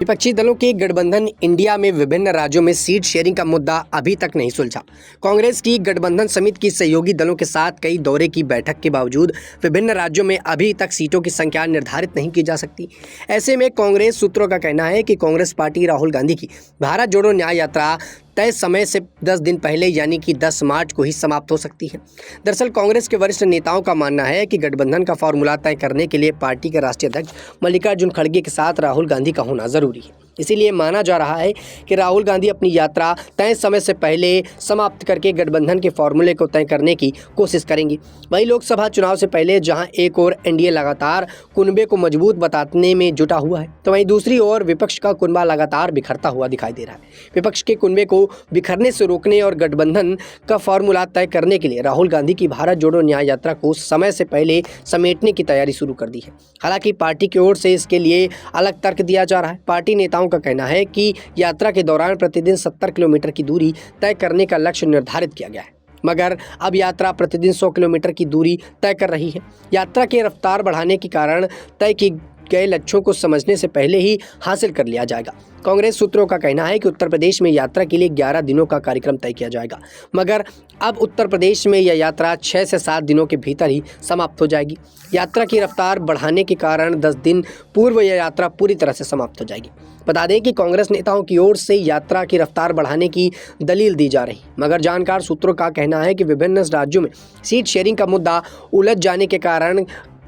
विपक्षी दलों के गठबंधन इंडिया में विभिन्न राज्यों में सीट शेयरिंग का मुद्दा अभी तक नहीं सुलझा। कांग्रेस की गठबंधन समिति की सहयोगी दलों के साथ कई दौरे की बैठक के बावजूद विभिन्न राज्यों में अभी तक सीटों की संख्या निर्धारित नहीं की जा सकती। ऐसे में कांग्रेस सूत्रों का कहना है कि कांग्रेस पार्टी राहुल गांधी की भारत जोड़ो न्याय यात्रा तय समय से 10 दिन पहले यानी कि 10 मार्च को ही समाप्त हो सकती है। दरअसल कांग्रेस के वरिष्ठ नेताओं का मानना है कि गठबंधन का फॉर्मूला तय करने के लिए पार्टी के राष्ट्रीय अध्यक्ष मल्लिकार्जुन खड़गे के साथ राहुल गांधी का होना जरूरी है। इसीलिए माना जा रहा है कि राहुल गांधी अपनी यात्रा तय समय से पहले समाप्त करके गठबंधन के फॉर्मूले को तय करने की कोशिश करेंगी। वहीं लोकसभा चुनाव से पहले जहां एक ओर एनडीए लगातार कुनबे को मजबूत बताने में जुटा हुआ है, तो वहीं दूसरी ओर विपक्ष का कुनबा लगातार बिखरता हुआ दिखाई दे रहा है। विपक्ष के कुनबे को बिखरने से रोकने और गठबंधन का फॉर्मूला तय करने के लिए राहुल गांधी की भारत जोड़ो न्याय यात्रा को समय से पहले समेटने की तैयारी शुरू कर दी है। हालांकि पार्टी की ओर से इसके लिए अलग तर्क दिया जा रहा है। पार्टी नेताओं का कहना है कि यात्रा के दौरान प्रतिदिन 70 किलोमीटर की दूरी तय करने का लक्ष्य निर्धारित किया गया है, मगर अब यात्रा प्रतिदिन 100 किलोमीटर की दूरी तय कर रही है। यात्रा की रफ्तार बढ़ाने के कारण तय की गए लक्ष्यों को समझने से पहले ही हासिल कर लिया जाएगा। कांग्रेस सूत्रों का कहना है कि उत्तर प्रदेश में यात्रा के लिए 11 दिनों का कार्यक्रम तय किया जाएगा, मगर अब उत्तर प्रदेश में यह यात्रा 6 से 7 दिनों के भीतर ही समाप्त हो जाएगी। यात्रा की रफ्तार बढ़ाने के कारण 10 दिन पूर्व यह यात्रा पूरी तरह से समाप्त हो जाएगी। बता दें कि कांग्रेस नेताओं की ओर से यात्रा की रफ्तार बढ़ाने की दलील दी जा रही, मगर जानकार सूत्रों का कहना है कि विभिन्न राज्यों में सीट शेयरिंग का मुद्दा उलझ जाने के कारण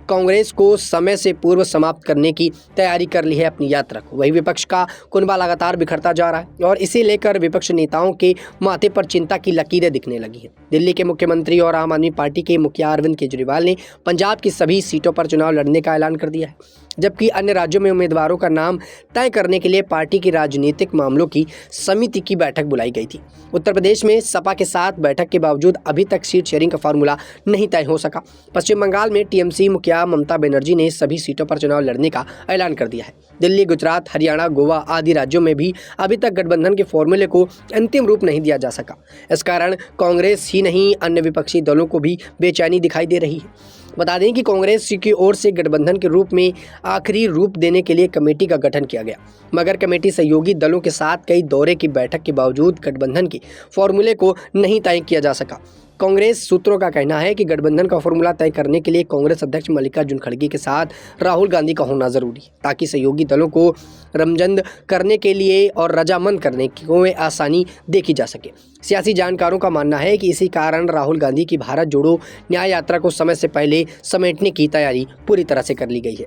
कांग्रेस को समय से पूर्व समाप्त करने की तैयारी कर ली है अपनी यात्रा को। वही विपक्ष का कुनबा लगातार बिखरता जा रहा है और इसे लेकर विपक्ष नेताओं के माथे पर चिंता की लकीरें दिखने लगी है। दिल्ली के मुख्यमंत्री और आम आदमी पार्टी के मुखिया अरविंद केजरीवाल ने पंजाब की सभी सीटों पर चुनाव लड़ने का ऐलान कर दिया है, जबकि अन्य राज्यों में उम्मीदवारों का नाम तय करने के लिए पार्टी की राजनीतिक मामलों की समिति की बैठक बुलाई गई थी। उत्तर प्रदेश में सपा के साथ बैठक के बावजूद अभी तक सीट शेयरिंग का फार्मूला नहीं तय हो सका। पश्चिम बंगाल में टीएमसी मुखिया ममता बनर्जी ने सभी सीटों पर चुनाव लड़ने का ऐलान कर दिया है। दिल्ली, गुजरात, हरियाणा, गोवा आदि राज्यों में भी अभी तक गठबंधन के फॉर्मूले को अंतिम रूप नहीं दिया जा सका। इस कारण कांग्रेस ही नहीं अन्य विपक्षी दलों को भी बेचैनी दिखाई दे रही है। बता दें कि कांग्रेस की ओर से गठबंधन के रूप में आखिरी रूप देने के लिए कमेटी का गठन किया गया, मगर कमेटी सहयोगी दलों के साथ कई दौरे की बैठक के बावजूद गठबंधन के फॉर्मूले को नहीं तय किया जा सका। कांग्रेस सूत्रों का कहना है कि गठबंधन का फॉर्मूला तय करने के लिए कांग्रेस अध्यक्ष मल्लिकार्जुन खड़गे के साथ राहुल गांधी का होना जरूरी है, ताकि सहयोगी दलों को रमजंद करने के लिए और रजामंद करने में आसानी देखी जा सके। सियासी जानकारों का मानना है कि इसी कारण राहुल गांधी की भारत जोड़ो न्याय यात्रा को समय से पहले समेटने की तैयारी पूरी तरह से कर ली गई है।